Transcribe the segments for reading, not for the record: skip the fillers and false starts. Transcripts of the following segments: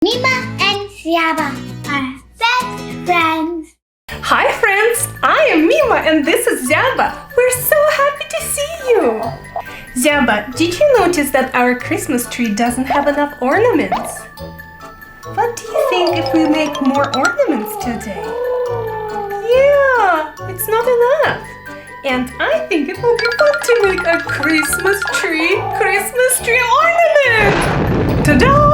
Mima and Zyaba are best friends. Hi friends, I am Mima and this is Zyaba. We're so happy to see you. Zyaba, did you notice that our Christmas tree doesn't have enough ornaments? What do you think if we make more ornaments today? Yeah, it's not enough. And I think it will be fun to make a Christmas tree ornament! Ta-da!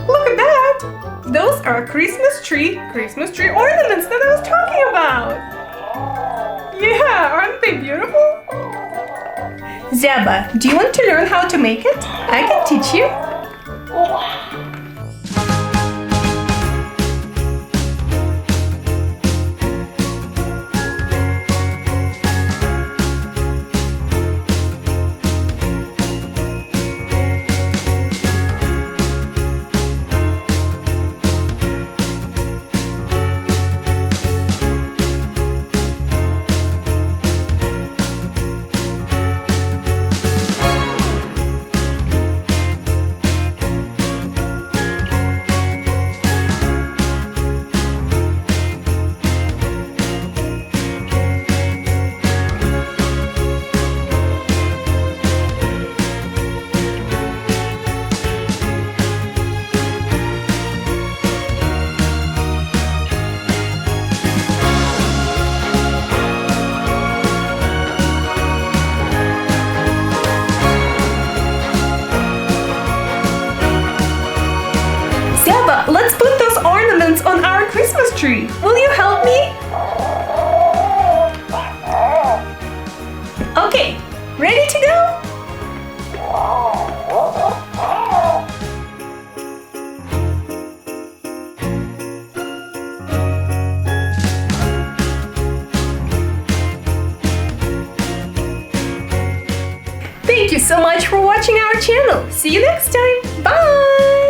Look at that! Those are Christmas tree ornaments that I was talking about! Yeah, aren't they beautiful? Zyaba, do you want to learn how to make it? I can teach you. Zyaba, let's put those ornaments on our Christmas tree. Will you help me? Okay, ready to go? Thank you so much for watching our channel. See you next time. Bye!